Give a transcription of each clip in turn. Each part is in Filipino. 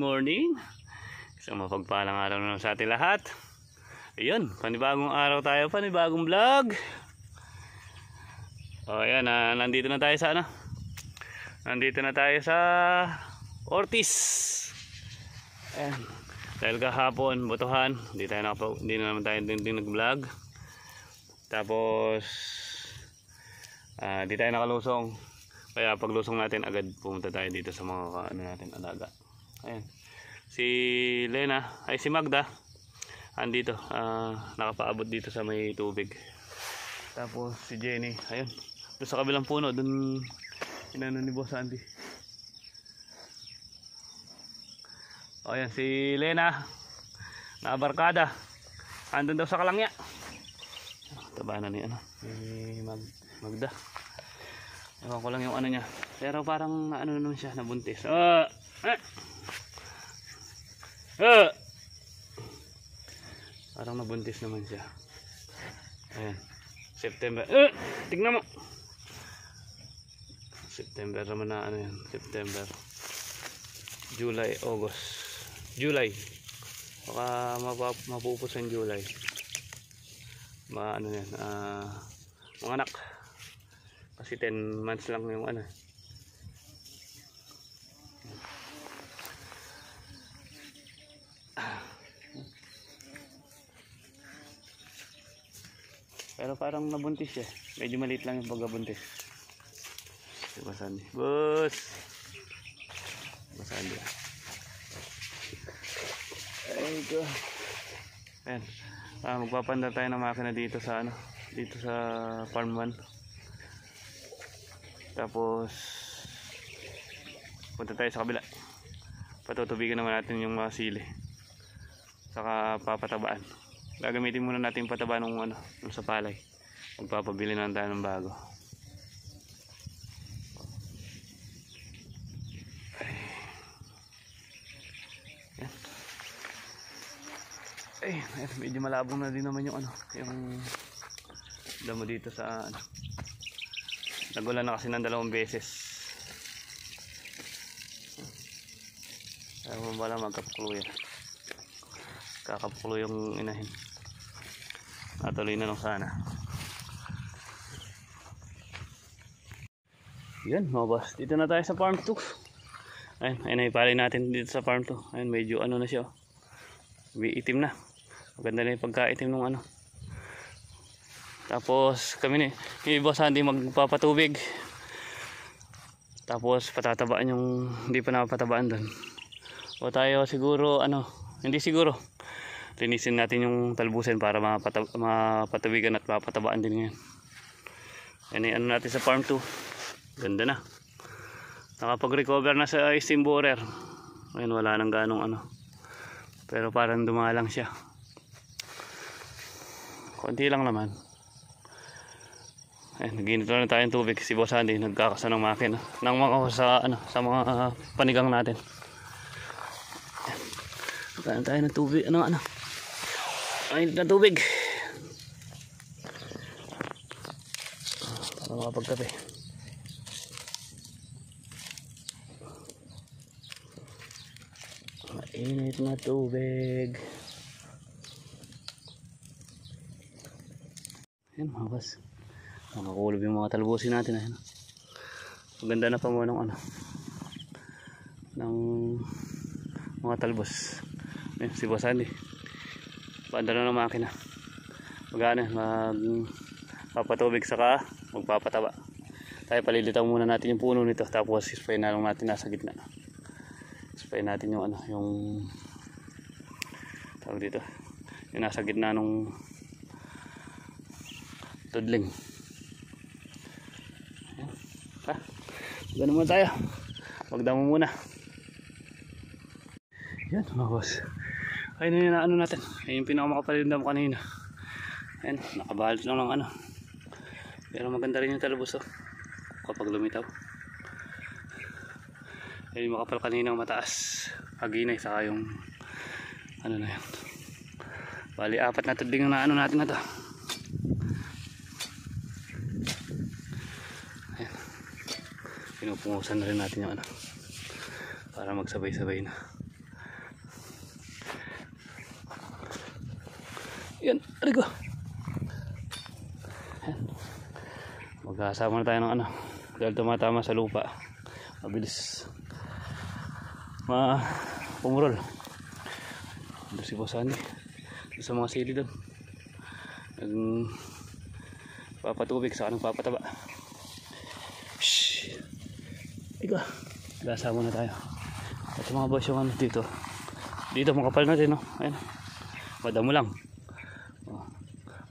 morning. Isang mapagpalang araw na sa ating lahat. Ayun, panibagong araw tayo, panibagong vlog. O ayan, nandito na tayo sa Nandito na tayo sa Ortiz. Ayan, dahil kahapon, butuhan, hindi na naman tayo nag-vlog. Tapos di tayo nakalusong. Kaya paglusong natin agad pumunta tayo dito sa mga natin alaga. Ayan. Si Lena, ay si Magda andito, nakapaabot dito sa may tubig. Tapos si Jenny, ayun, doon sa kabilang puno, doon inano ni Boss Andy. O ayan, si Lena nakabarkada, andun daw sa Kalangya. Taba na ni Magda. Ewan ko lang yung niya. Pero parang naman siya, nabuntis. Parang nabuntis naman siya. Ayan. September. Tignan mo. September naman na yan. September. July, August. July. Baka mapupus ang July. Yan. Mga anak. Kasi 10 months lang yung Pero parang nabuntis siya. Medyo maliit lang yung pagkabuntis. Diba Sandy? Boss! Diba Sandy? Ay ko. Ayan. Magpapanda tayo ng makina dito sa dito sa farm 1. Tapos punta tayo sa kabila. Patutubigan naman natin yung mga sili. Saka papatabaan. Gagamitin muna natin yung pataba nung sa palay. Magpapabili na tayo ng bago. Ay, medyo malabong na din naman yung yung damo dito sa nagulan na kasi ng 2 beses. Ayaw mo bala magkapuklo yan. Kakapuklo yung inahin. Natuloy na lang sana. Yan mga boss, dito na tayo sa farm 2. Ayun ipalay natin dito sa farm 2. Ayun, medyo na siya. Itim na. Maganda na yung pagkaitim nung Tapos kami ni Boss Andy magpapatubig. Tapos patatabaan yung hindi pa napatabaan doon. O tayo siguro hindi siguro. Linisin natin yung talbusin para mapatubigan at mapatabaan din ngayon. Yan natin sa farm 2. Ganda na. Nakapag-recover na sa steam borer. Ayun, wala nang ganong Pero parang dumalang siya. Konti lang naman. Naginito na tayong tubig. Si Boss Andy nagkakasa ng makina ng mga sa mga panigang natin. Nagkain tayo ng tubig. Ay, na tubig. Para makapagkape. Mainit na tubig. Ayan mga boss. Nakakulob yung mga talbusin natin. Maganda na pa mo ng mga talbos. Ayan, si Boss Andy paanda na ng makina. Magpapatubig saka magpapataba. Tayo palilitaw muna natin yung puno nito. Tapos spray na lang natin nasa gitna. Spray natin yung yung tawag dito, yung nasa gitna nung tudling. Ganun muna tayo. Magdamo muna. Yan mga boss. Ayun na natin. Ayun yung pinakamakapalid damo kanina. Ayan, nakabalot lang ng Pero maganda rin yung talbos kapag lumitaw. Ayun yung makapal kaninang mataas. Haginay saka yung na yan. Bali 4 na tudling na natin na to. Pinupungusan na rin natin yung para magsabay-sabay na. Yan, aligo. Magkasama na tayo ng ano. Dahil tumatama sa lupa. Mabilis. Pumurol. Doon si Boss Andy. Doon sa mga sili doon. Papatubig sa kanang papataba. Shhh. Ika. Kasama na tayo. At mga boss yung ano dito. Dito makapal natin, no? Ayan. Madamo lang.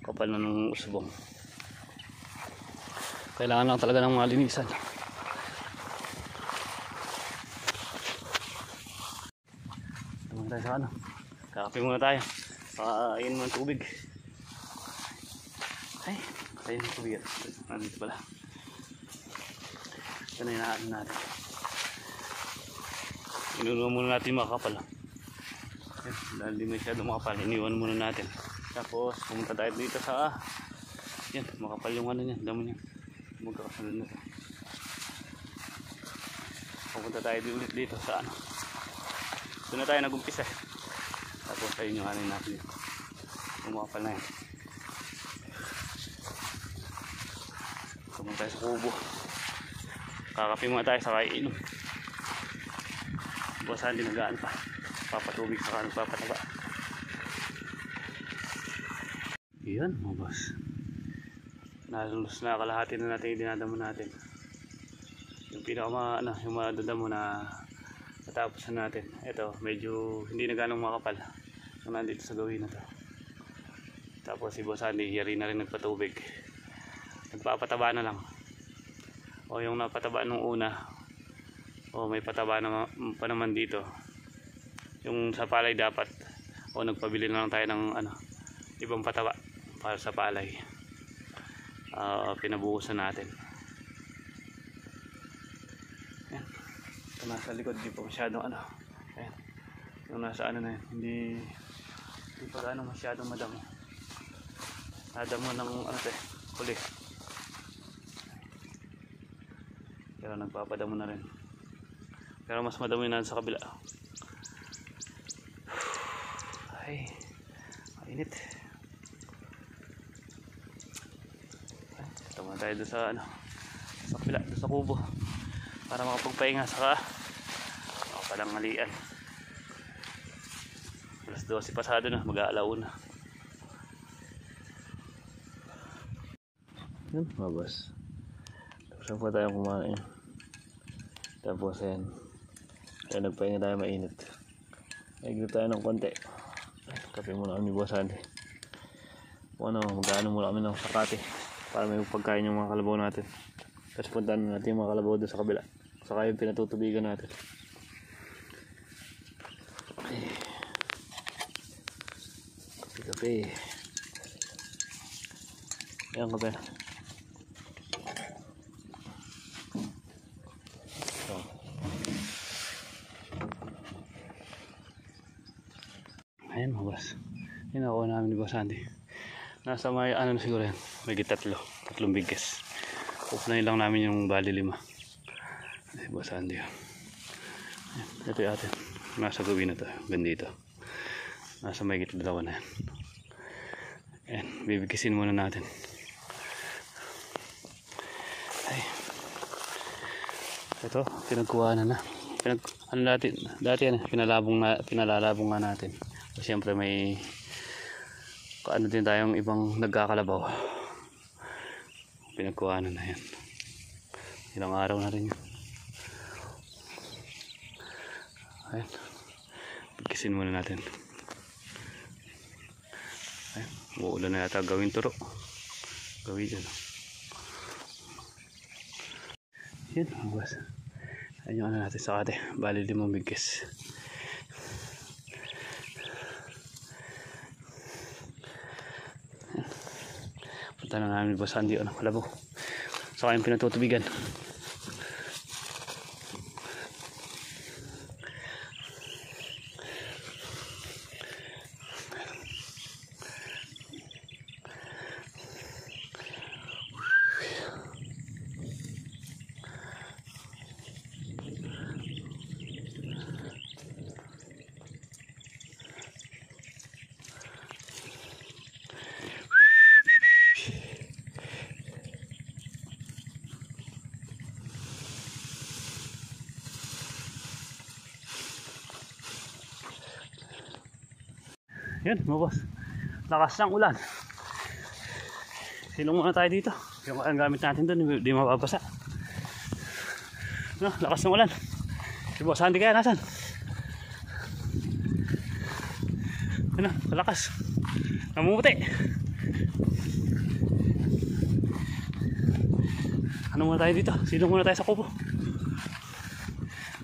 Kapal na ng usbong. Kailangan lang talaga ng malinisan. Tumang tayo sa ano. Kakape muna tayo. Pakain mo ng tubig. Ay, kakain ng tubig. Nandito pala. Ito na yung natin. Inunuha muna natin makakapal. Dahil di masyado makapal, iniwan muna natin. Tapos pumunta tayo dito sa yan, makapal yung ano niya, damo niya. Magkakasunod na ito. Pupunta tayo ulit dito sa ano. Doon na tayo nag-umpisa. Tapos ayun yung ano natin yun. Makapal na yan. Pumunta tayo sa kubo. Kakape muna tayo sa kaiinom. Buwasan din nagaan pa. Papatubig sa kanong papataba. Yan mga boss. Nalulos na kalahati na natin yung dinadamo natin. Yung yung madadamo na natapos na natin. Ito medyo hindi na ganong makapal. So nandito sa gawin na to. Tapos si Boss Andy yari na rin nagpatubig. Nagpapataba na lang. O yung napataba nung una. O may pataba na pa naman dito. Yung sa palay dapat. O nagpabili na lang tayo ng ano, ibang pataba para sa palay. Pinabuhusan natin. Ayan. Ito nasa likod, di pa masyadong ano. Ayan. Yung nasa ano na yun, hindi pa gano'ng masyadong madamo. Nadamo ng ano tayo, huli. Pero nagpapadamo na rin. Pero mas madamo yun sa kabila. Ay, mainit. Tama tayo doon sa ano, sa kabila, doon sa kubo para makapagpahinga sa palanghalian. Alas 12 pasado na, mag-aalauna. Yun mga boss, tapos pa tayo kumain. Tapos yan, kaya nagpahinga tayo, mainit. Nag-grip tayo ng konti. Kape muna kami Boss Andy. Ano, mag-ano muna kami ng sakate para may pagkain yung mga kalabaw natin. Tapos puntahan natin yung mga kalabaw doon sa kabila. Saka yung pinatutubigan natin. Kape. Ayan kape. Ayan mga boss. Yan nakuha namin ni Boss Andy. Nasa may ano na siguro yan. May tatlong bigas. Upunayin lang namin yung bali 5. Ay, Boss Andy. Ayan, ito yung atin. Nasa gawin na ito. Gandito. Nasa may 2 na yan. Ayan, bibigisin muna natin. Ay. Ito, pinagkuha na. Ano dati yan, pinalalabong nga natin. So, siyempre may ano din tayong ibang nagkakalabaw. Pinagkuhanan na yan. Ilang araw na rin yun. Ayan. Pagkisin muna natin. Ayan. Uulan na yata gawin turo. Gawin dyan. Yan. Ayan yung ano natin sa kate. Bali 5 bigas. Punta na namin Boss Andy ano, kalabaw. Saka yung pinatutubigan. Yun mga boss, lakas ng ulan. Silong muna tayo dito. Yung ang gamit natin doon, hindi mababasa. No, lakas ng ulan. Si Boss Andy kaya nasan? Ano, malakas. Namumuti. Ano muna tayo dito? Silong muna tayo sa kubo.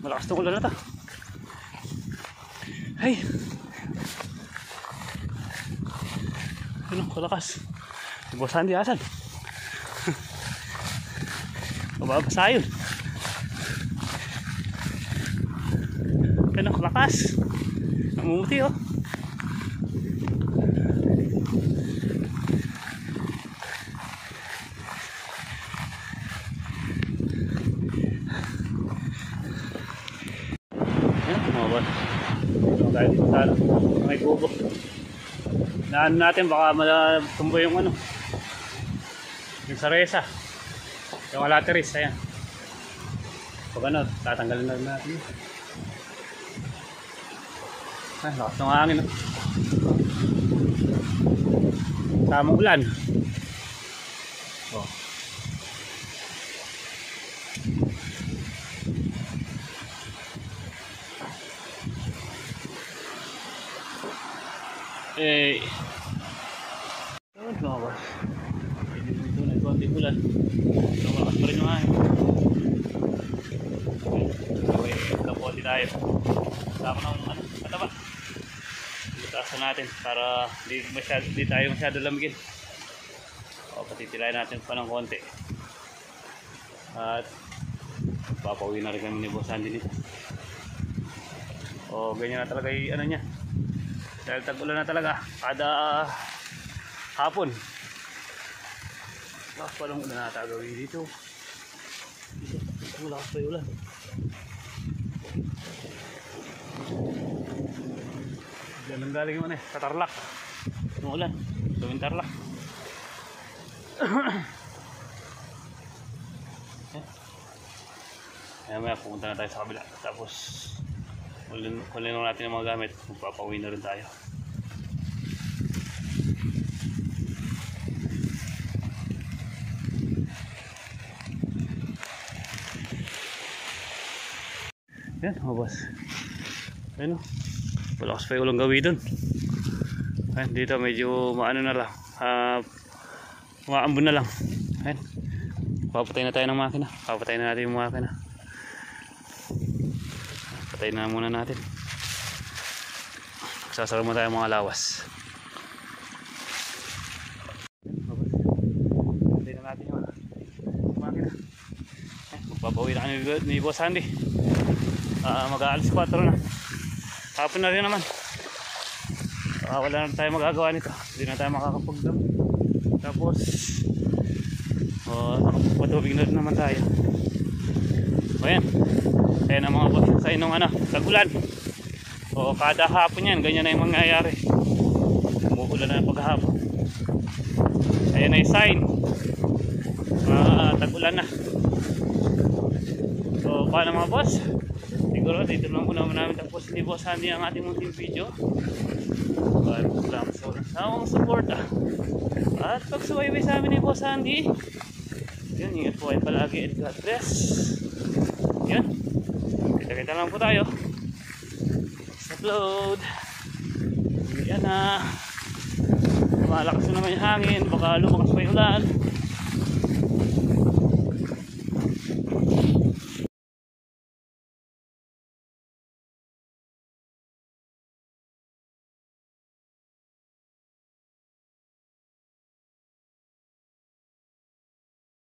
Malakas ng ulan na to. Hey! Ano, malakas. Si Boss Andy asan? Mababasa yun. Ano, lakas. Namumuti oh. Ayan, kumabot. Ito tayo dito sa may kubo. Naan natin baka matumbo yung ano. Yung saresa. Yung alateris, ayan. Pag ano, tatanggalin na natin. Ay, lakas ng hangin. Tamang ulan. Oh. Eh. Ayun, mga boss. Dito na konting ulan. Lumakas pa rin yung hangin. Okay, kapote tayo. Sama ng ano, mataba. Butasan natin para di tayo masyado lamigin. O, patitilayan natin pa ng konti. At papauwi na rin kami ni Boss Andy dito. O, ganyan na talaga yung ano niya. Dahil tag-ulan na talaga kada hapon. Lakas pa lang ulan na tagawin dito. Dito, lakas pa yung ulan. Diyan ang galing yung ano eh, sa Tarlac. Yung ulan, gawin Tarlac. Kaya maya pupunta na tayo sa kabila. Tapos kunin lang natin ang mga gamit. Magpapauwi na rin tayo. Yan mga boss. Ayun o. Malakas pa yung ulang gawin dun. Ayan, dito medyo maano na lang. Maambon na lang. Ayan. Papatay na tayo ng makina. Papatay na natin yung makina. Patay na muna natin. Magsasara mo tayo mga lawas. Patay na natin yung makina. Magpapawi na ni Boss Andy. Mag-aalis 4 na. Hapon na rin naman. Wala na tayo magagawa nito. Hindi na tayo makakapagdam. Tapos nakapagpatubig na rin naman tayo. O yan. Ayan ang mga boss sa inong ano, tag-ulan. O kada hapon yan, ganyan na yung mangyayari. Umuulan na paghapon. Ayan na yung sign. Tag-ulan na. So paano mga boss? Siguro dito lang muna namin tapos ni Boss Andy ang ating munting video. Maraming salamat sa walang suporta. At pagsubaybay sa amin ni Boss Andy. Yun, ingat po kayo palagi and God bless. Yun. Kita-kita lang po tayo. Upload. Yan na. Malakas na naman yung hangin. Baka lumakas pa yung ulan.